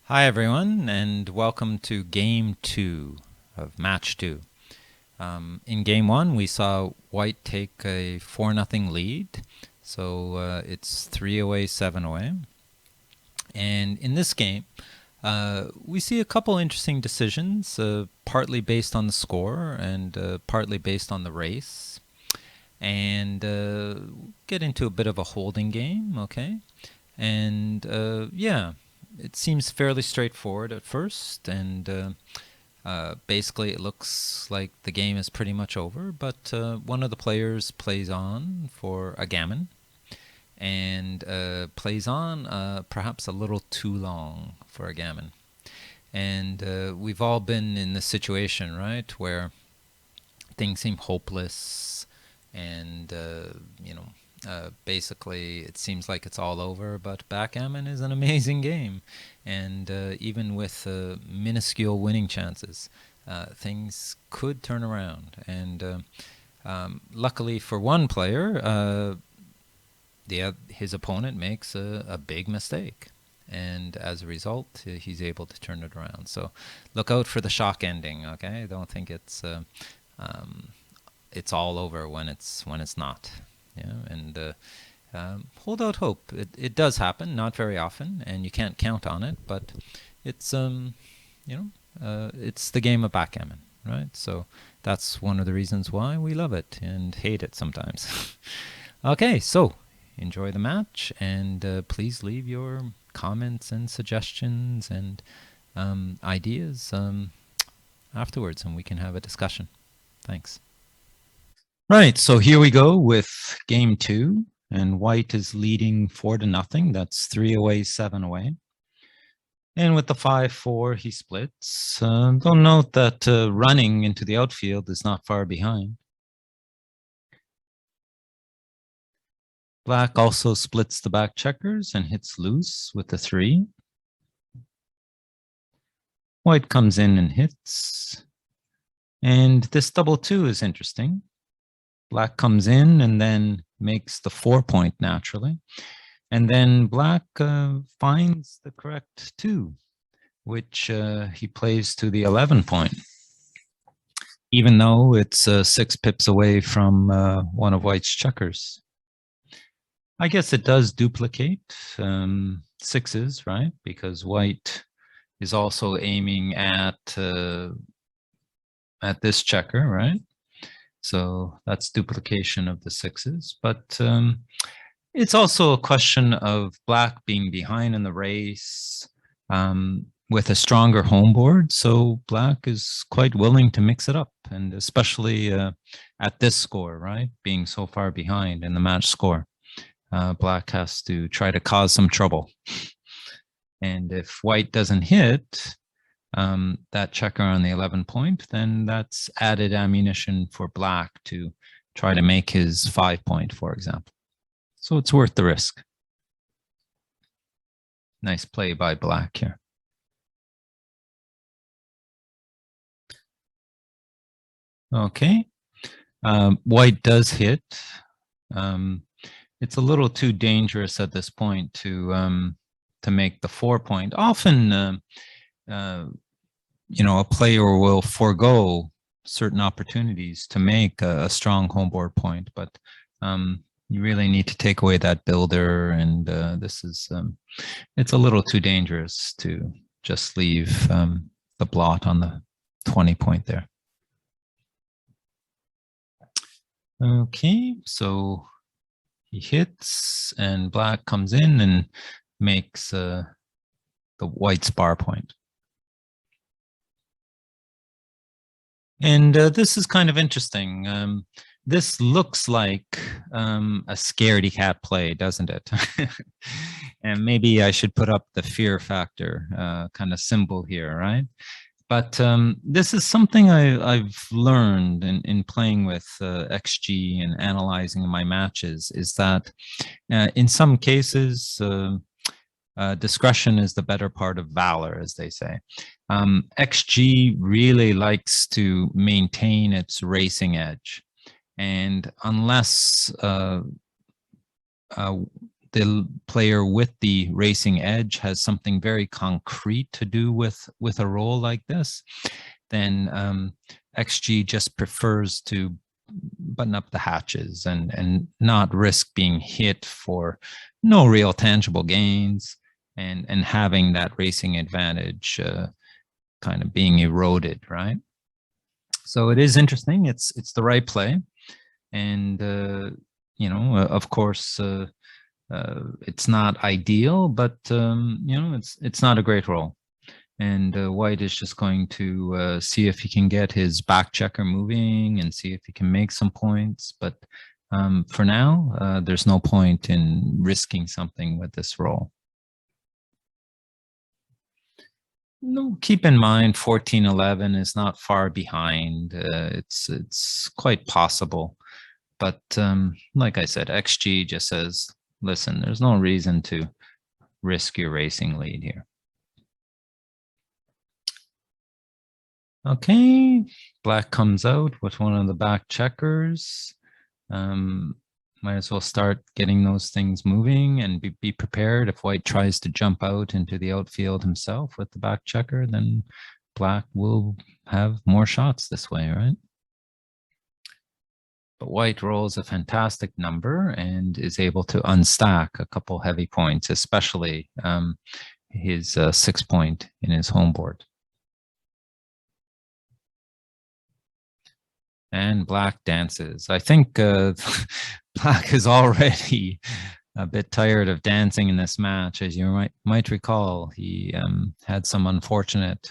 Hi, everyone, and welcome to Game 2 of Match 2. In Game 1, we saw White take a 4-0 lead, so it's 3 away, 7 away. And in this game, we see a couple interesting decisions, partly based on the score and partly based on the race. And get into a bit of a holding game, okay? And yeah, it seems fairly straightforward at first, and basically it looks like the game is pretty much over, but one of the players plays on for a gammon, and plays on perhaps a little too long for a gammon. And we've all been in this situation, right, where things seem hopeless, and basically it seems like it's all over. But backgammon is an amazing game, and even with minuscule winning chances, things could turn around. And luckily for one player, his opponent makes a big mistake. And as a result, he's able to turn it around. So look out for the shock ending, okay? Don't think it's all over when it's not. Yeah, and hold out hope. It does happen, not very often, and you can't count on it. But it's it's the game of backgammon, right? So that's one of the reasons why we love it and hate it sometimes. Okay, so enjoy the match, and please leave your comments and suggestions and ideas afterwards, and we can have a discussion. Thanks. Right, so here we go with game 2, and White is leading 4-0. That's 3 away, 7 away. And with the 5-4, he splits. Don't note that running into the outfield is not far behind. Black also splits the back checkers and hits loose with the 3. White comes in and hits. And this double 2 is interesting. Black comes in and then makes the 4-point naturally. And then Black finds the correct 2, which he plays to the 11-point, even though it's 6 pips away from one of White's checkers. I guess it does duplicate 6s, right? Because White is also aiming at this checker, right? So that's duplication of the 6s. But it's also a question of Black being behind in the race with a stronger home board. So Black is quite willing to mix it up, and especially at this score, right? Being so far behind in the match score, Black has to try to cause some trouble. And if White doesn't hit that checker on the 11-point, then that's added ammunition for Black to try to make his 5-point, for example. So it's worth the risk. Nice play by Black here. Okay. White does hit. It's a little too dangerous at this point to make the 4-point. Often, a player will forego certain opportunities to make a strong homeboard point, but you really need to take away that builder, and this is it's a little too dangerous to just leave the blot on the 20-point there. Okay, so he hits, and Black comes in and makes the White's bar point. And this is kind of interesting. This looks like a scaredy cat play, doesn't it? And maybe I should put up the fear factor kind of symbol here, right? But this is something I've learned in playing with XG and analyzing my matches, is that in some cases, discretion is the better part of valor, as they say. XG really likes to maintain its racing edge. And unless the the player with the racing edge has something very concrete to do with a roll like this, then XG just prefers to button up the hatches and not risk being hit for no real tangible gains, and having that racing advantage kind of being eroded, right? So it is interesting. It's the right play, and of course, it's not ideal, but it's not a great roll. And White is just going to see if he can get his back checker moving and see if he can make some points. But for now, there's no point in risking something with this roll. No, keep in mind 14-11 is not far behind. It's quite possible. But like I said, XG just says, listen, there's no reason to risk your racing lead here. Okay, Black comes out with one of the back checkers. Might as well start getting those things moving and be prepared. If White tries to jump out into the outfield himself with the back checker, then Black will have more shots this way, right? But White rolls a fantastic number and is able to unstack a couple heavy points, especially his 6 point in his home board. And Black dances. I think Black is already a bit tired of dancing in this match. As you might recall, he had some unfortunate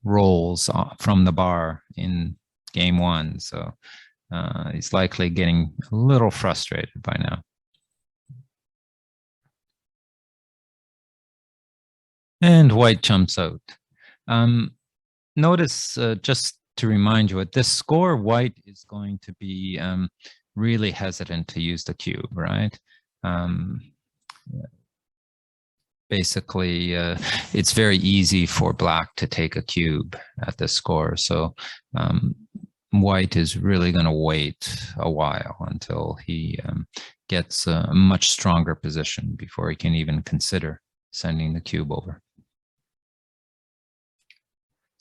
rolls from the bar in game 1. So he's likely getting a little frustrated by now. And White jumps out. Notice, just to remind you, at this score, White is going to be really hesitant to use the cube, right? Basically, it's very easy for Black to take a cube at this score. So White is really going to wait a while until he gets a much stronger position before he can even consider sending the cube over.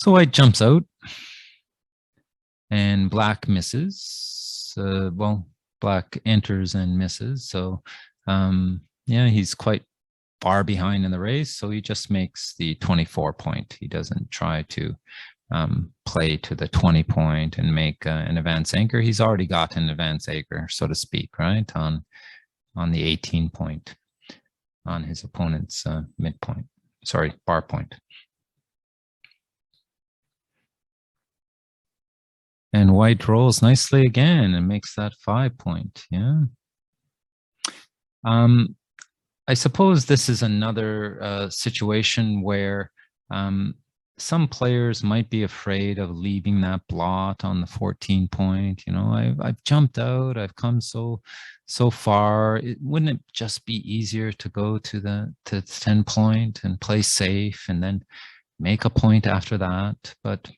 So White jumps out and Black misses. Well, Black enters and misses. So yeah, he's quite far behind in the race. So he just makes the 24 point. He doesn't try to play to the 20 point and make an advance anchor. He's already got an advance anchor, so to speak, right? On the 18 point on his opponent's midpoint. Sorry, bar point. And White rolls nicely again and makes that 5 point. Yeah. I suppose this is another situation where some players might be afraid of leaving that blot on the 14 point. You know, I've jumped out, I've come so far. Wouldn't it just be easier to go to the 10 point and play safe and then make a point after that? But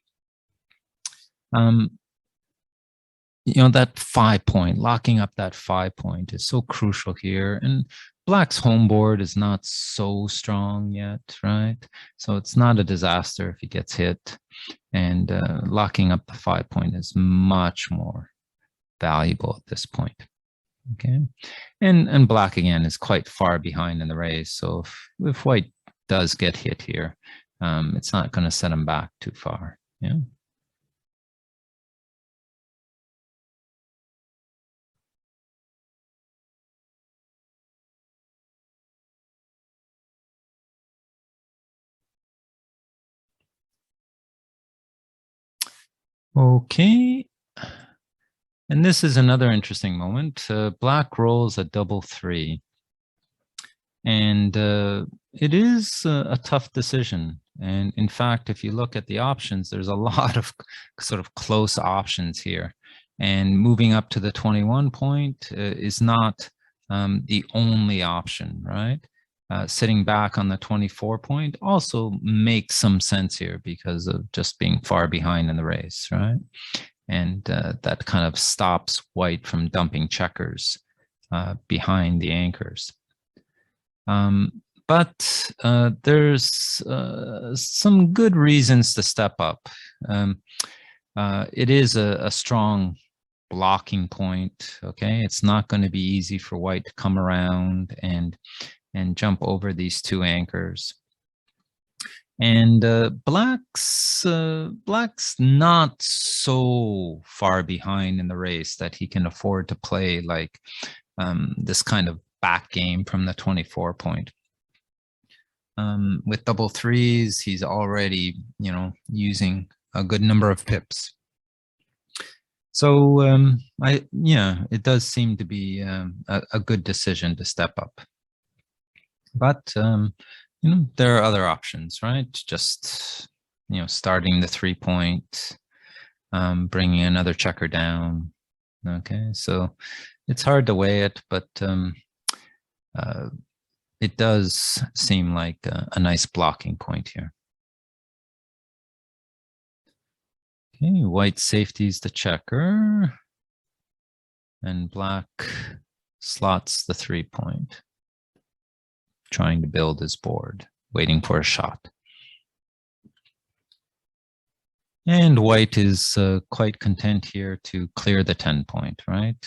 you know, that 5 point, locking up that 5 point is so crucial here. And Black's home board is not so strong yet, right? So it's not a disaster if he gets hit. And locking up the 5 point is much more valuable at this point. Okay. And Black, again, is quite far behind in the race. So if White does get hit here, it's not going to set him back too far. Yeah. Okay. And this is another interesting moment. Black rolls a double 3. And it is a tough decision. And in fact, if you look at the options, there's a lot of sort of close options here. And moving up to the 21 point is not the only option, right? Sitting back on the 24 point also makes some sense here because of just being far behind in the race, right? And that kind of stops White from dumping checkers behind the anchors. But there's some good reasons to step up. It is a strong blocking point. Okay, it's not going to be easy for white to come around and jump over these two anchors. And black's not so far behind in the race that he can afford to play like this kind of back game from the 24 point. With double threes, he's already, using a good number of pips. So it does seem to be a good decision to step up. But there are other options, right? Just starting the 3 point, bringing another checker down. Okay, so it's hard to weigh it, but it does seem like a nice blocking point here. Okay, white safeties the checker, and black slots the 3 point, trying to build his board, waiting for a shot. And white is quite content here to clear the 10 point, right?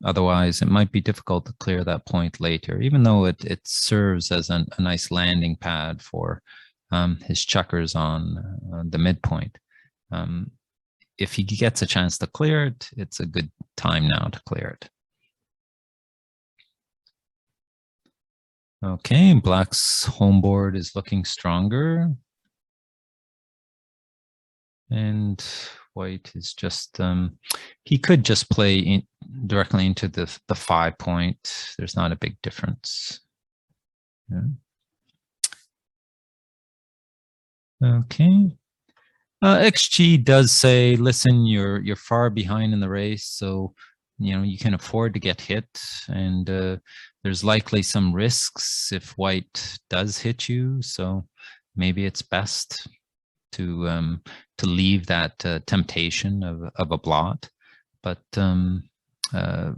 Otherwise, it might be difficult to clear that point later, even though it serves as a nice landing pad for his checkers on the midpoint. If he gets a chance to clear it, it's a good time now to clear it. Okay, black's home board is looking stronger. And white is just, he could just play directly into the 5 point. There's not a big difference. Yeah. Okay. XG does say, listen, you're far behind in the race, so you can afford to get hit, and there's likely some risks if white does hit you. So maybe it's best to leave that temptation of a blot, but yeah,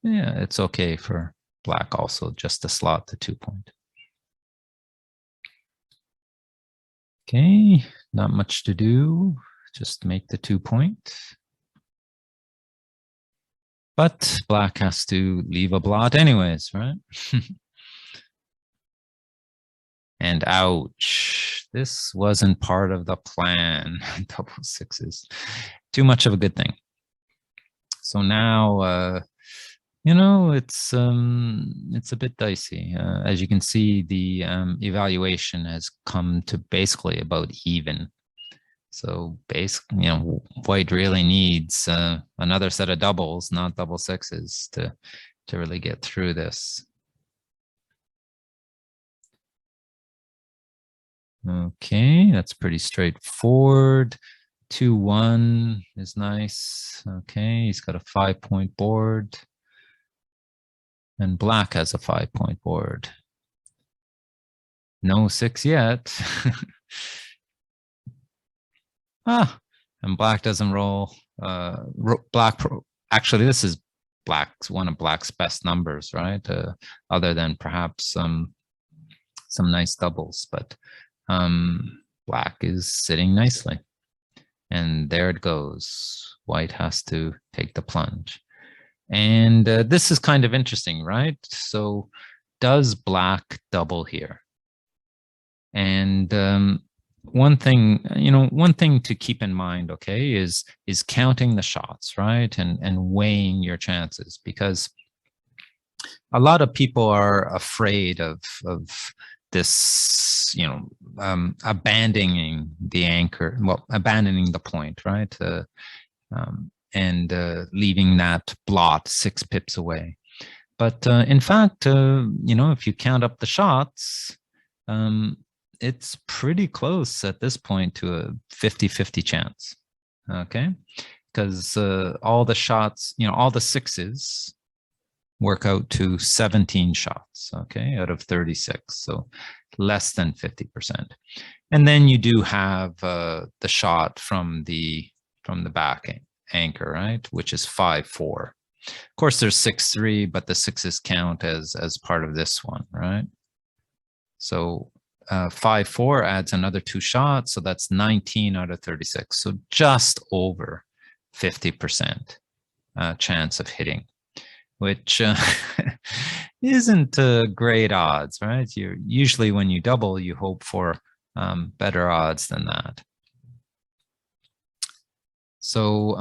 it's okay for black also just to slot the 2 point. Okay, not much to do, just make the 2 point. But black has to leave a blot anyways, right? And ouch, this wasn't part of the plan. Double sixes, too much of a good thing. So now, it's a bit dicey. As you can see, the evaluation has come to basically about even. So basically, white really needs another set of doubles, not double sixes, to really get through this. Okay, that's pretty straightforward. 2-1 is nice. Okay, he's got a 5 point board. And black has a 5 point board. No 6 yet. And black doesn't roll. Actually, this is one of black's best numbers, right? Other than perhaps some nice doubles, but black is sitting nicely. And there it goes. White has to take the plunge. And this is kind of interesting, right? So does black double here? And one thing to keep in mind, okay, is counting the shots, right? And weighing your chances, because a lot of people are afraid of this, abandoning the anchor, abandoning the point, right? And leaving that blot 6 pips away. But in fact, if you count up the shots, it's pretty close at this point to a 50-50 chance, okay? Because all the shots, all the sixes work out to 17 shots, okay, out of 36, so less than 50%. And then you do have the shot from the back anchor, right, which is 5-4. Of course, there's 6-3, but the sixes count as part of this one, right? So 5-4 adds another 2 shots, so that's 19 out of 36. So just over 50% chance of hitting, which isn't great odds, right? You usually, when you double, you hope for better odds than that. So,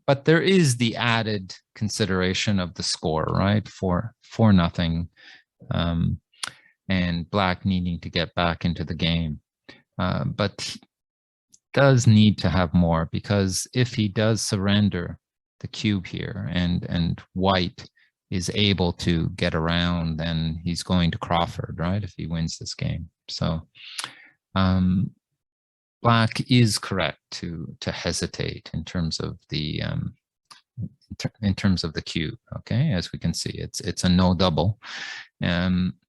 but there is the added consideration of the score, right? For 4-0, and black needing to get back into the game. But he does need to have more, because if he does surrender the cube here and white is able to get around, then he's going to Crawford, right? If he wins this game. So black is correct to hesitate in terms of the cube. Okay, as we can see, it's a no double.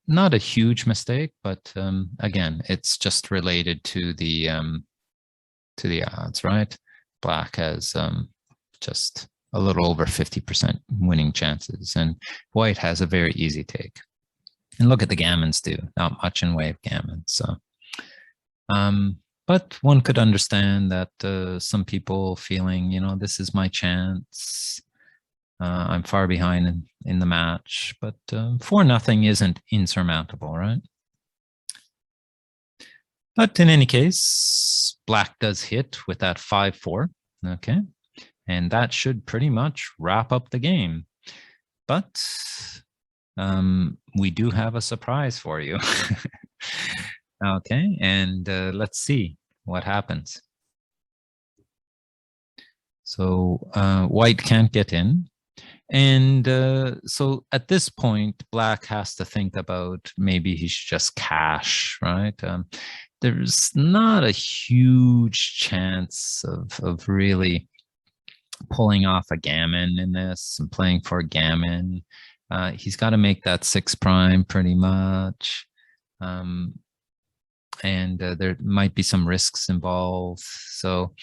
Not a huge mistake, but again, it's just related to the odds, right? Black has just a little over 50% winning chances, and white has a very easy take. And look at the gammons too, not much in way of gammon. So, but one could understand that some people feeling, this is my chance. I'm far behind in the match, but 4-0 isn't insurmountable, right? But in any case, black does hit with that 5-4, okay? And that should pretty much wrap up the game. But we do have a surprise for you. Okay, and let's see what happens. So white can't get in. And so at this point, black has to think about maybe he should just cash, right? There's not a huge chance of really pulling off a gammon in this and playing for a gammon. He's got to make that 6' pretty much. And there might be some risks involved. So,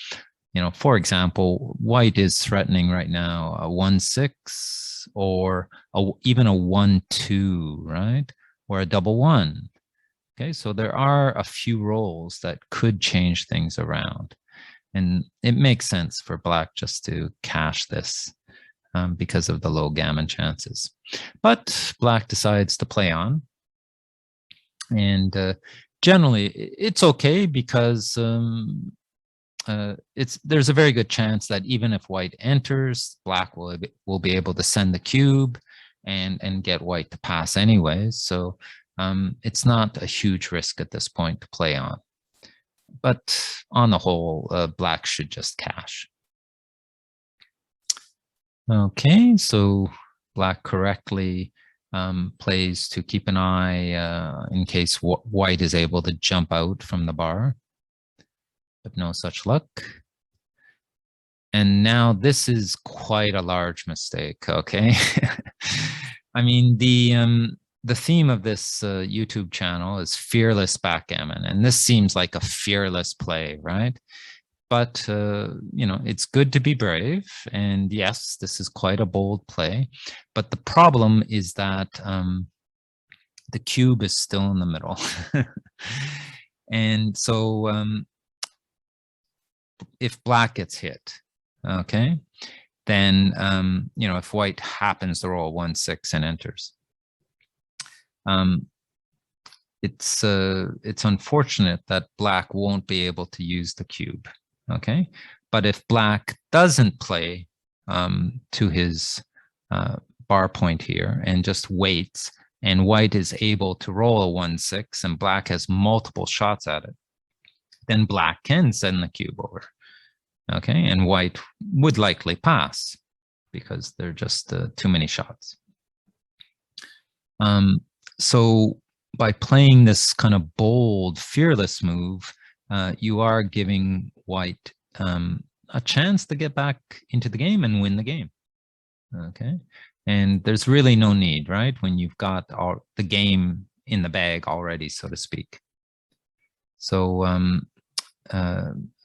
for example, white is threatening right now a 1-6 or even a 1-2, right? Or a double 1. Okay, so there are a few rolls that could change things around. And it makes sense for black just to cash this because of the low gammon chances. But black decides to play on. And generally, it's okay because there's a very good chance that even if white enters, black will be able to send the cube and get white to pass anyways. So it's not a huge risk at this point to play on. But on the whole, black should just cash. Okay, so black correctly plays to keep an eye in case white is able to jump out from the bar. But no such luck. And now this is quite a large mistake, okay? I mean, the theme of this YouTube channel is fearless backgammon, and this seems like a fearless play, right? But, it's good to be brave, and yes, this is quite a bold play, but the problem is that the cube is still in the middle. And so if black gets hit, okay, then, if white happens to roll 1-6 and enters, it's unfortunate that black won't be able to use the cube, okay? But if black doesn't play to his bar point here and just waits, and white is able to roll a 1-6 and black has multiple shots at it, then black can send the cube over, okay? And white would likely pass because there are just too many shots. So by playing this kind of bold, fearless move, you are giving white a chance to get back into the game and win the game, okay? And there's really no need, right? When you've got the game in the bag already, so to speak. So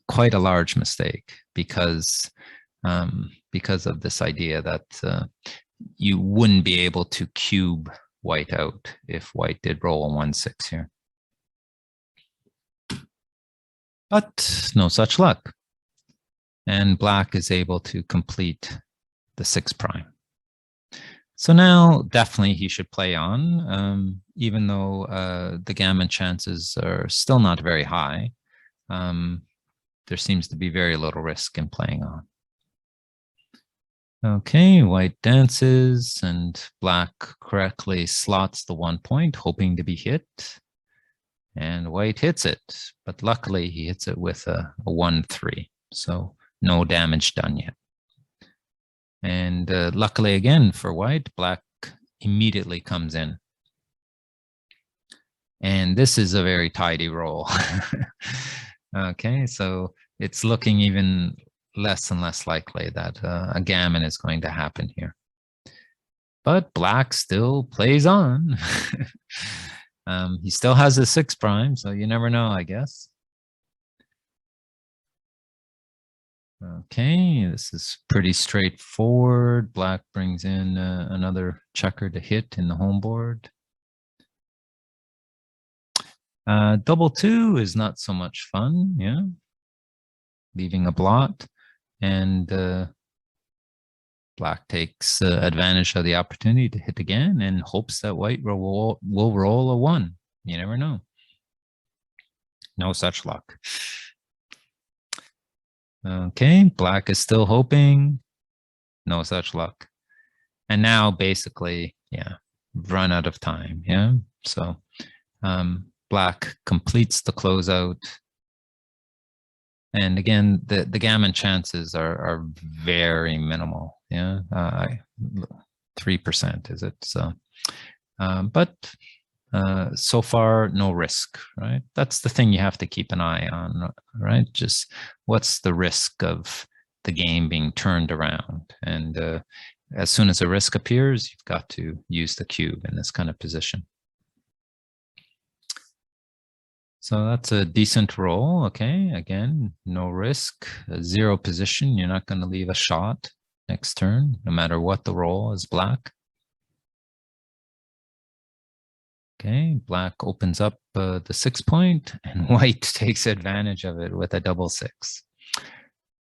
quite a large mistake, because because of this idea that you wouldn't be able to cube white out if white did roll a 1-6 here. But no such luck. And black is able to complete the 6 prime. So now definitely he should play on, even though the gammon chances are still not very high. There seems to be very little risk in playing on. Okay, white dances and black correctly slots the 1 point, hoping to be hit. And white hits it, but luckily he hits it with a 1-3, so no damage done yet. And luckily again for white, black immediately comes in. And this is a very tidy roll. Okay, so it's looking even less and less likely that a gammon is going to happen here. But black still plays on. He still has a 6 prime, so you never know, I guess. Okay, this is pretty straightforward. Black brings in another checker to hit in the home board. Double 2 is not so much fun, yeah. Leaving a blot, and black takes advantage of the opportunity to hit again and hopes that white will roll a 1. You never know. No such luck. Okay, black is still hoping. No such luck. And now basically, yeah, run out of time, yeah? So black completes the closeout. And again, the gammon chances are very minimal, yeah? 3% is it? So, but so far, no risk, right? That's the thing you have to keep an eye on, right? Just what's the risk of the game being turned around? And as soon as a risk appears, you've got to use the cube in this kind of position. So that's a decent roll, okay? Again, no risk, 0 position. You're not going to leave a shot next turn, no matter what the roll is black. Okay, black opens up the 6 point and white takes advantage of it with a double 6.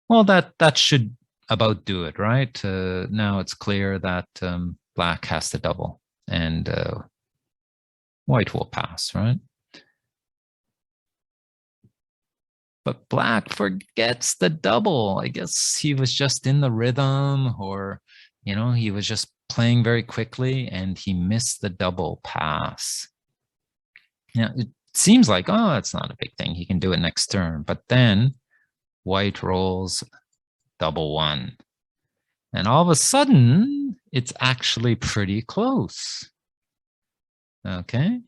Well, that should about do it, right? Now it's clear that black has to double and white will pass, right? But black forgets the double. I guess he was just in the rhythm, or, you know, he was just playing very quickly and he missed the double pass. Yeah, it seems like, oh, it's not a big thing. He can do it next turn. But then white rolls double 1. And all of a sudden, it's actually pretty close. Okay.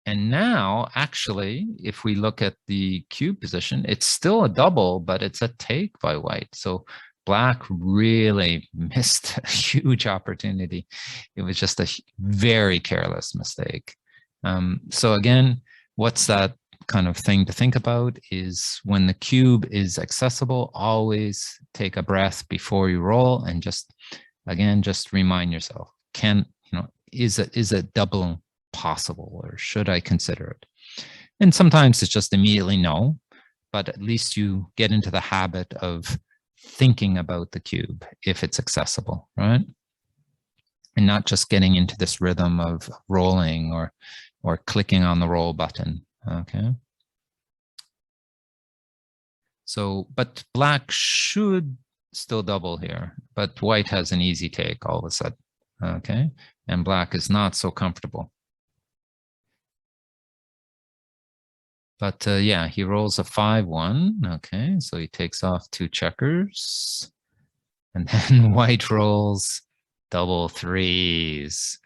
And now, actually, if we look at the cube position, it's still a double, but it's a take by white. So black really missed a huge opportunity. It was just a very careless mistake. So again, what's that kind of thing to think about is when the cube is accessible, always take a breath before you roll and just, again, just remind yourself, is a double possible, or should I consider it? And sometimes it's just immediately no, but at least you get into the habit of thinking about the cube if it's accessible, right? And not just getting into this rhythm of rolling or clicking on the roll button, okay? So, but black should still double here, but white has an easy take all of a sudden, okay? And black is not so comfortable. But yeah, he rolls a 5-1. Okay, so he takes off 2 checkers. And then white rolls double 3s.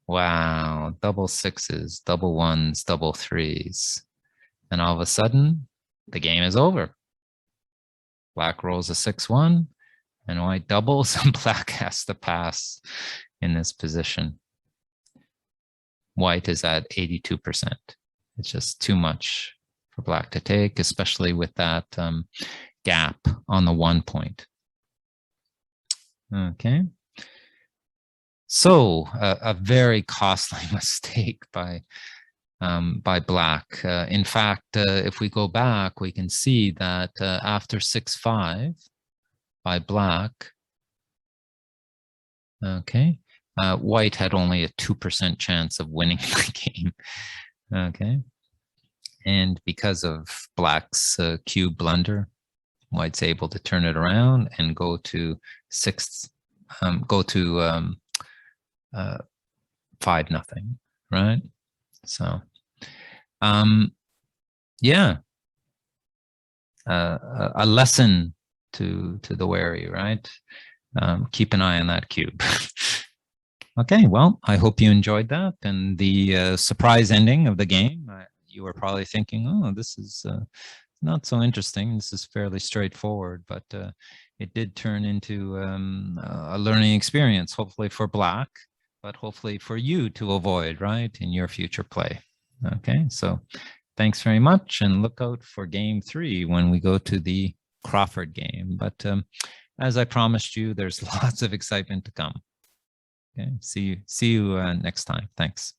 Wow, double 6s, double 1s, double 3s. And all of a sudden, the game is over. Black rolls a 6-1, and white doubles, and black has to pass in this position. White is at 82%. It's just too much for black to take, especially with that gap on the 1 point. Okay. So a very costly mistake by black. In fact, if we go back, we can see that after 6-5 by black, okay, white had only a 2% chance of winning the game. Okay, and because of black's cube blunder, white's able to turn it around and go to 5-0, right? So, yeah, a lesson to the wary, right? Keep an eye on that cube. Okay, well, I hope you enjoyed that. And the surprise ending of the game, you were probably thinking, oh, this is not so interesting. This is fairly straightforward, but it did turn into a learning experience, hopefully for black, but hopefully for you to avoid, right, in your future play. Okay, so thanks very much, and look out for game 3 when we go to the Crawford game. But as I promised you, there's lots of excitement to come. Okay, see you next time. Thanks.